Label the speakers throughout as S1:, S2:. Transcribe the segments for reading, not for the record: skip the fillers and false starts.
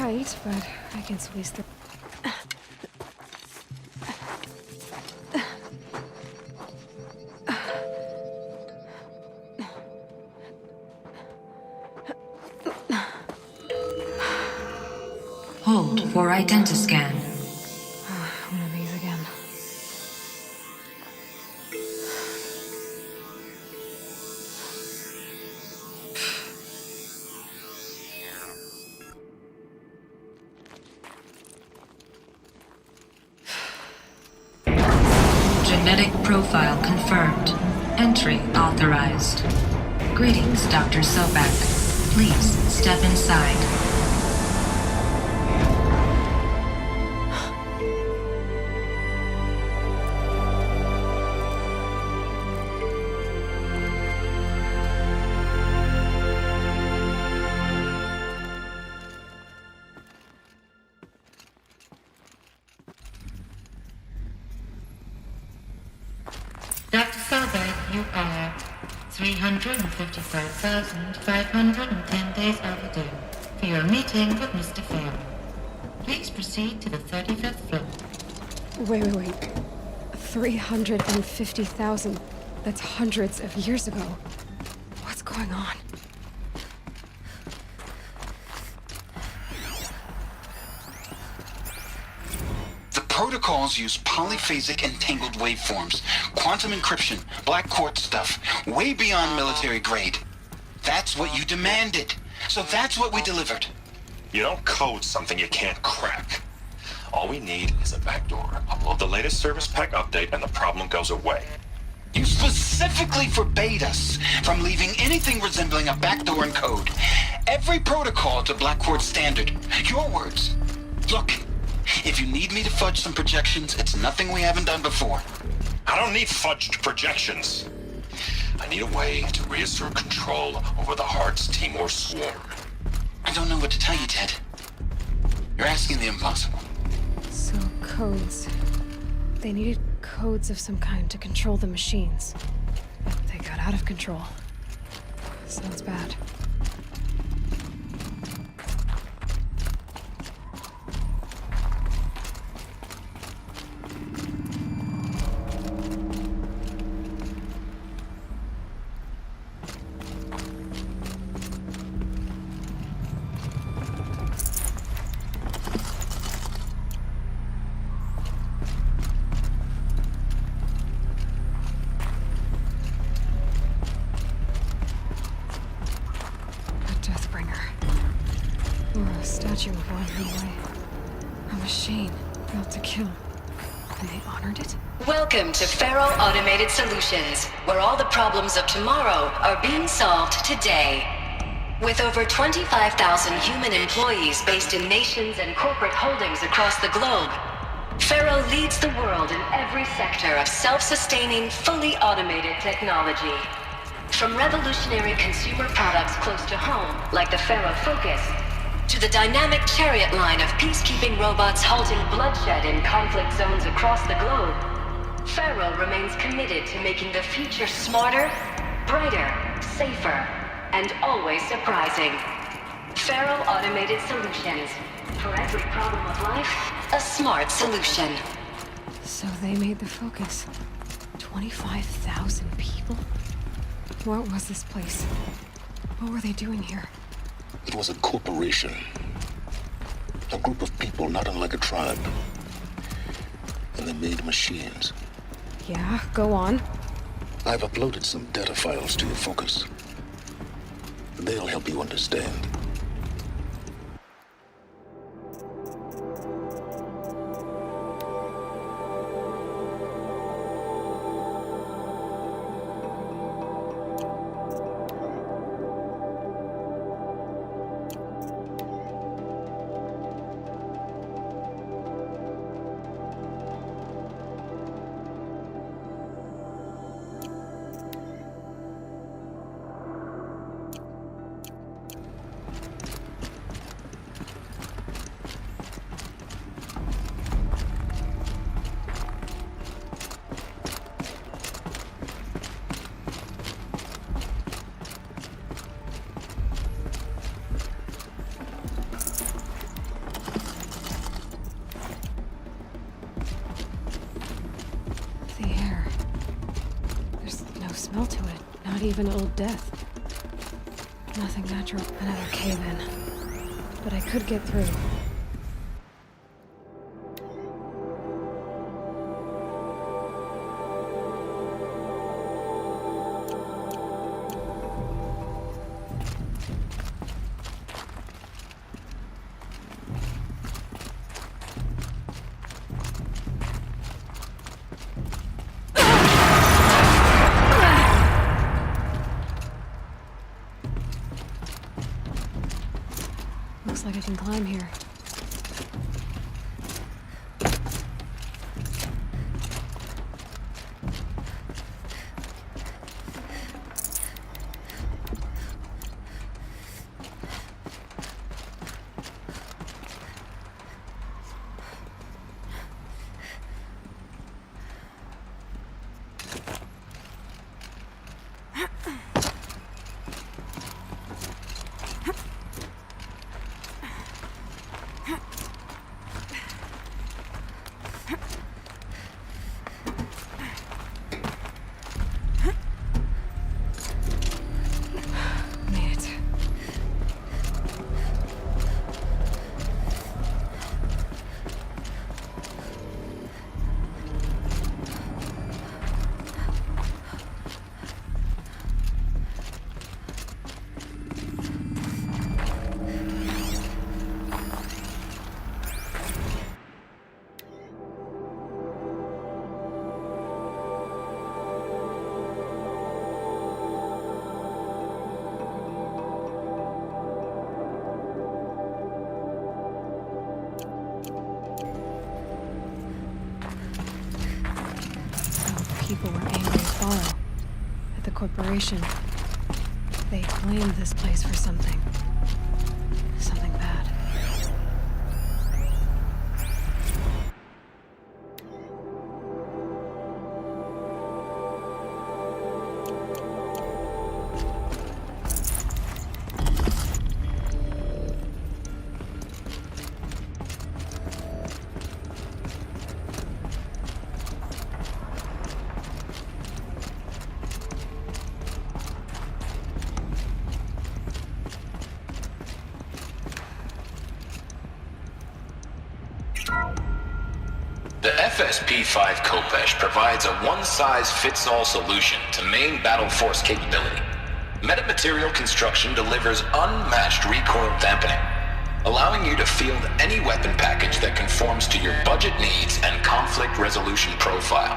S1: tight, but I can squeeze through.
S2: Hold for identiscan.
S1: One of these again.
S2: Genetic profile confirmed. Entry authorized. Greetings, Dr. Sobek. Please step inside.
S3: Dr. Sobek, you are 355,510 days overdue for your meeting with Mr. Farrell. Please proceed to the 35th floor.
S1: Wait. 350,000. That's hundreds of years ago. What's going on?
S4: The protocols use polyphasic entangled waveforms, quantum encryption, black quartz stuff, way beyond military grade. That's what you demanded. So that's what we delivered.
S5: You don't code something you can't crack. All we need is a backdoor. Upload the latest service pack update and the problem goes away.
S4: You specifically forbade us from leaving anything resembling a backdoor in code. Every protocol to Black Quartz standard. Your words. Look, if you need me to fudge some projections, it's nothing we haven't done before.
S5: I don't need fudged projections. I need a way to reassert control over the Heart's Timor swarm.
S4: I don't know what to tell you, Ted. You're asking the impossible.
S1: So, codes. They needed codes of some kind to control the machines. But they got out of control. Sounds bad. Statue of one anyway. A machine built to kill. And they honored it?
S6: Welcome to Faro Automated Solutions, where all the problems of tomorrow are being solved today. With over 25,000 human employees based in nations and corporate holdings across the globe, Faro leads the world in every sector of self-sustaining, fully automated technology. From revolutionary consumer products close to home, like the Faro Focus, to the dynamic chariot line of peacekeeping robots halting bloodshed in conflict zones across the globe, Faro remains committed to making the future smarter, brighter, safer, and always surprising. Faro Automated Solutions. For every problem of life, a smart solution.
S1: So they made the Focus. 25,000 people? What was this place? What were they doing here?
S7: It was a corporation. A group of people not unlike a tribe. And they made machines.
S1: Yeah, go on.
S7: I've uploaded some data files to your Focus. They'll help you understand.
S1: smell to it. Not even Old Death. Nothing natural. Another cave-in. But I could get through. Looks like I can climb here. People were angry at Faro, at the corporation. They blamed this place for something. Something bad.
S8: The FSP-5 Khopesh provides a one-size-fits-all solution to main battle force capability. Metamaterial construction delivers unmatched recoil dampening, allowing you to field any weapon package that conforms to your budget needs and conflict resolution profile.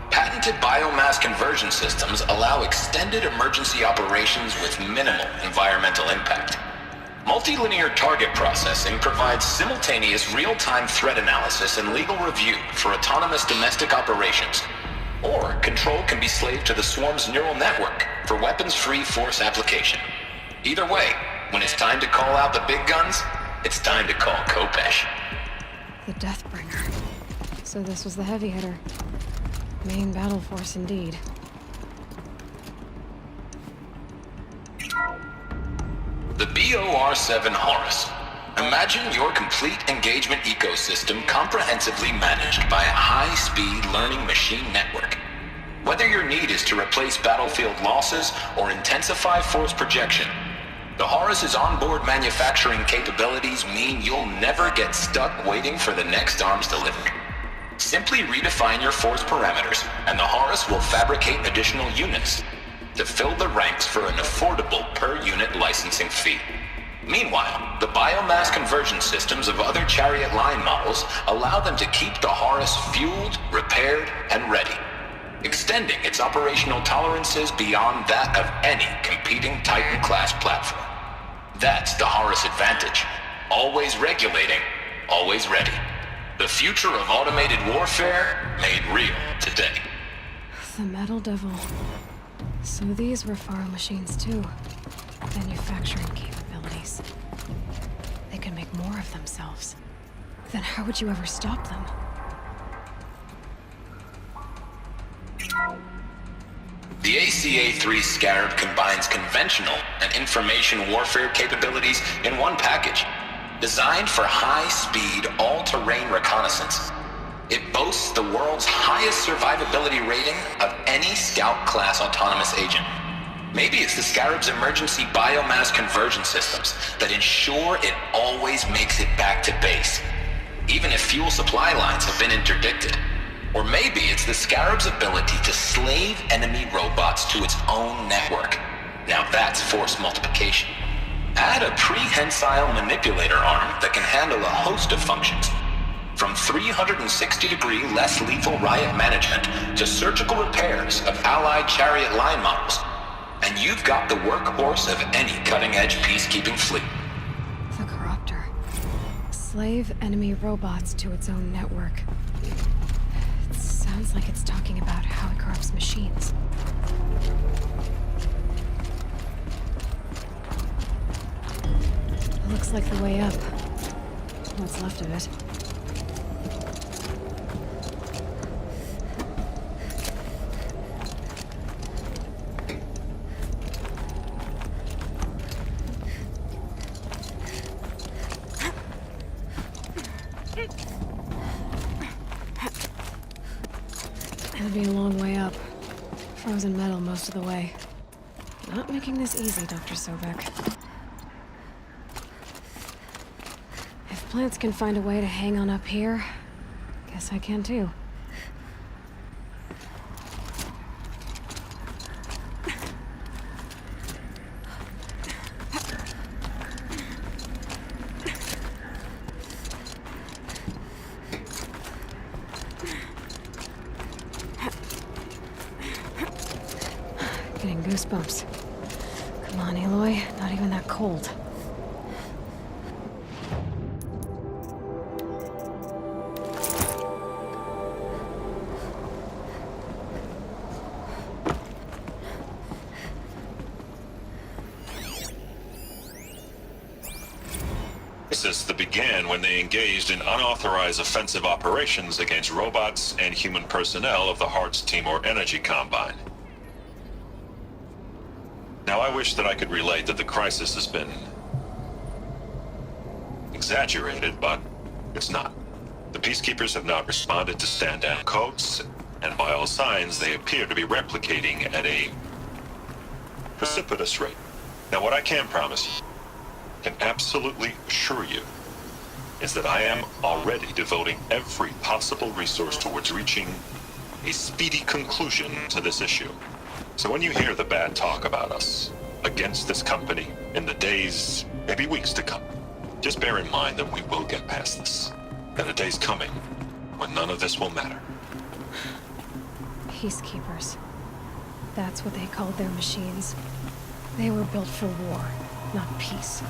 S8: Patented biomass conversion systems allow extended emergency operations with minimal environmental impact. Multilinear target processing provides simultaneous real-time threat analysis and legal review for autonomous domestic operations. Or control can be slaved to the swarm's neural network for weapons-free force application. Either way, when it's time to call out the big guns, it's time to call Khopesh.
S1: The Deathbringer. So this was the heavy hitter. Main battle force indeed.
S8: The BOR-7 Horus. Imagine your complete engagement ecosystem comprehensively managed by a high-speed learning machine network. Whether your need is to replace battlefield losses or intensify force projection, the Horus's onboard manufacturing capabilities mean you'll never get stuck waiting for the next arms delivered. Simply redefine your force parameters, and the Horus will fabricate additional units to fill the ranks for an affordable per-unit licensing fee. Meanwhile, the biomass conversion systems of other Chariot line models allow them to keep the Horus fueled, repaired, and ready, extending its operational tolerances beyond that of any competing Titan-class platform. That's the Horus advantage. Always regulating, always ready. The future of automated warfare made real today.
S1: The Metal Devil. So these were Faro machines too. Manufacturing capabilities. They can make more of themselves. Then how would you ever stop them?
S8: The ACA-3 Scarab combines conventional and information warfare capabilities in one package, designed for high-speed, all-terrain reconnaissance. It boasts the world's highest survivability rating of any Scout-class autonomous agent. Maybe it's the Scarab's emergency biomass conversion systems that ensure it always makes it back to base, even if fuel supply lines have been interdicted. Or maybe it's the Scarab's ability to slave enemy robots to its own network. Now that's force multiplication. Add a prehensile manipulator arm that can handle a host of functions, from 360-degree less lethal riot management to surgical repairs of Allied chariot line models, and you've got the workhorse of any cutting-edge peacekeeping fleet.
S1: The Corruptor. Slave enemy robots to its own network. It sounds like it's talking about how it corrupts machines. Looks like the way up. What's left of it. It'll be a long way up. Frozen metal most of the way. Not making this easy, Dr. Sobek. If plants can find a way to hang on up here, guess I can too. Getting goosebumps. Come on, Aloy. Not even that cold.
S5: Crisis that began when they engaged in unauthorized offensive operations against robots and human personnel of the Hearts Timor Energy Combine. Now, I wish that I could relate that the crisis has been exaggerated, but it's not. The Peacekeepers have not responded to stand-down codes, and by all signs, they appear to be replicating at a precipitous rate. Now, what I can promise you, can absolutely assure you, is that I am already devoting every possible resource towards reaching a speedy conclusion to this issue. So when you hear the bad talk about us against this company in the days, maybe weeks to come, just bear in mind that we will get past this. And a day's coming when none of this will matter.
S1: Peacekeepers. That's what they called their machines. They were built for war, not peace.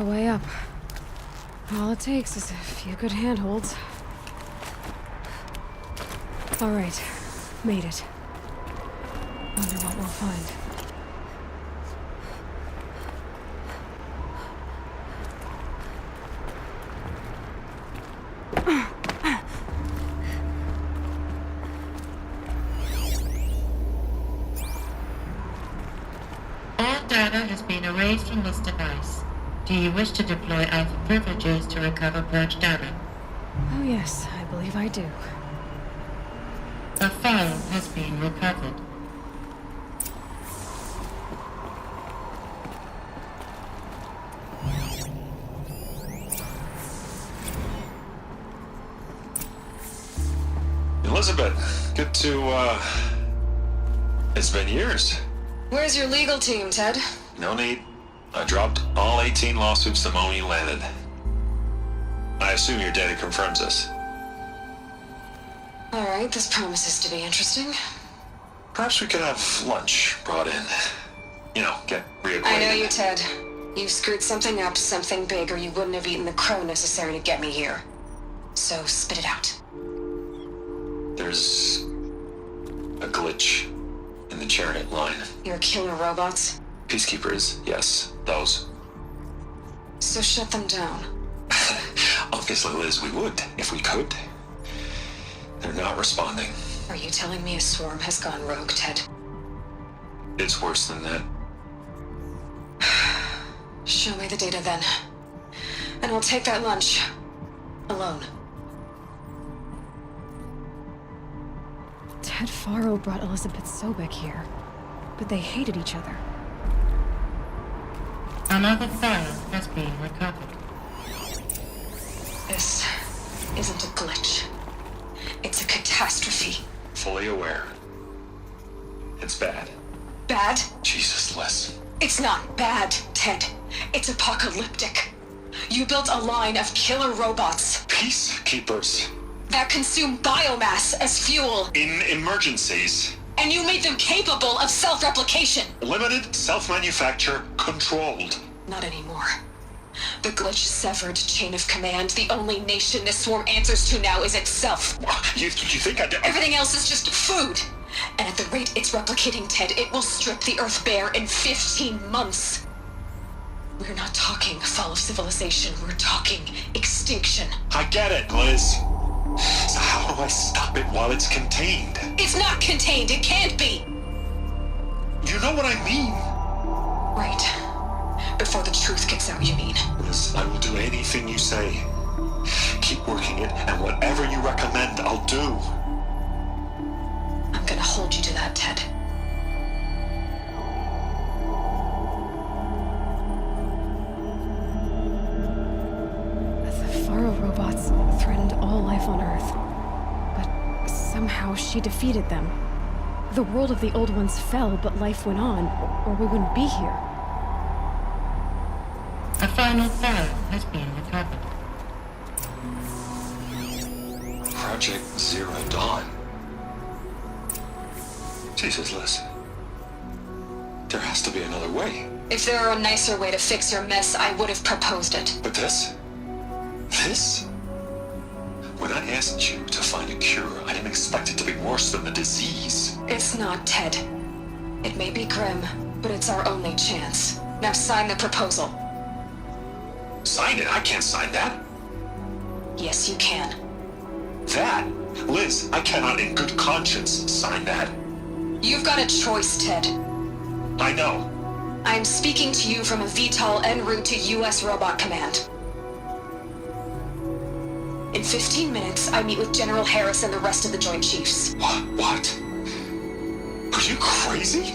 S1: the way up. All it takes is a few good handholds. All right, made it. Wonder what we'll find.
S3: All data has been erased from this device. Do you wish to deploy Alpha privileges to recover purged data?
S1: Oh yes, I believe I do.
S3: A file has been recovered.
S5: Elizabeth, good to, it's been years.
S1: Where's your legal team, Ted?
S5: No need. I dropped all 18 lawsuits the moment you landed. I assume your data confirms this.
S1: All right, this promises to be interesting.
S5: Perhaps we could have lunch brought in. You know, get reacquainted.
S1: I know you, Ted. You've screwed something up, something big, or you wouldn't have eaten the crow necessary to get me here. So spit it out.
S5: There's a glitch in the chariot line.
S1: Your killer robots?
S5: Peacekeepers, yes, those.
S1: So shut them down.
S5: Obviously, Liz, we would, if we could. They're not responding.
S1: Are you telling me a swarm has gone rogue, Ted?
S5: It's worse than that.
S1: Show me the data then. And I'll take that lunch. Alone. Ted Faro brought Elizabeth Sobek here, but they hated each other.
S3: Another file has been recovered.
S1: This isn't a glitch. It's a catastrophe.
S5: Fully aware. It's bad.
S1: Bad?
S5: Jesus, Liz.
S1: It's not bad, Ted. It's apocalyptic. You built a line of killer robots
S5: Peacekeepers.
S1: that consume biomass as fuel,
S5: In emergencies.
S1: and you made them capable of self-replication.
S5: Limited, self-manufacture, controlled.
S1: Not anymore. The glitch severed chain of command. The only nation this swarm answers to now is itself.
S5: You think I did?
S1: Everything else is just food. And at the rate it's replicating, Ted, it will strip the Earth bare in 15 months. We're not talking fall of civilization. We're talking extinction.
S5: I get it, Liz. So how do I stop it while it's contained?
S1: It's not contained. It can't be.
S5: You know what I mean?
S1: Right. Before the truth gets out, you mean?
S5: Liz, I will do anything you say. Keep working it, and whatever you recommend, I'll do.
S1: I'm gonna hold you to that, Ted. The Faro robots threatened all life on Earth. But somehow she defeated them. The world of the old ones fell, but life went on, or we wouldn't be here.
S3: A final file has been recovered.
S5: Project Zero Dawn. Jesus, Liz. There has to be another way.
S1: If there were a nicer way to fix your mess, I would have proposed it.
S5: But this? This? When I asked you to find a cure, I didn't expect it to be worse than the disease.
S1: It's not, Ted. It may be grim, but it's our only chance. Now sign the proposal.
S5: Sign it? I can't sign that.
S1: Yes, you can.
S5: That? Liz, I cannot in good conscience sign that.
S1: You've got a choice, Ted.
S5: I know.
S1: I'm speaking to you from a VTOL en route to U.S. Robot Command. In 15 minutes, I meet with General Harris and the rest of the Joint Chiefs.
S5: What? Are you crazy?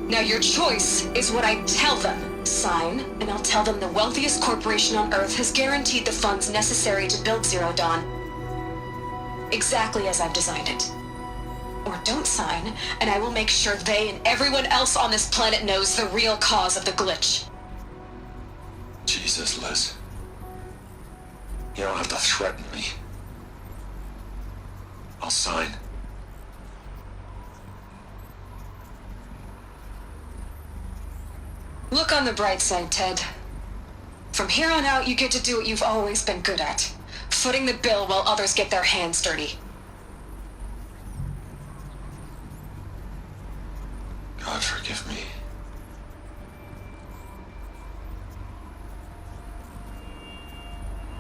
S1: Now your choice is what I tell them. Sign, and I'll tell them the wealthiest corporation on Earth has guaranteed the funds necessary to build Zero Dawn. Exactly as I've designed it. Or don't sign, and I will make sure they and everyone else on this planet knows the real cause of the glitch.
S5: Jesus, Liz. You don't have to threaten me. I'll sign.
S1: Look on the bright side, Ted.
S9: From here on out, you get to do what you've always been good at. Footing the bill while others get their hands dirty.
S5: God forgive me.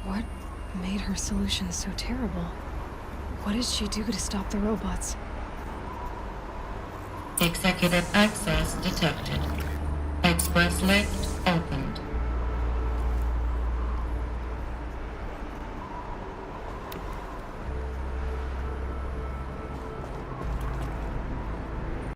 S1: What made her solution so terrible? What did she do to stop the robots?
S3: Executive access detected. Express lift opened.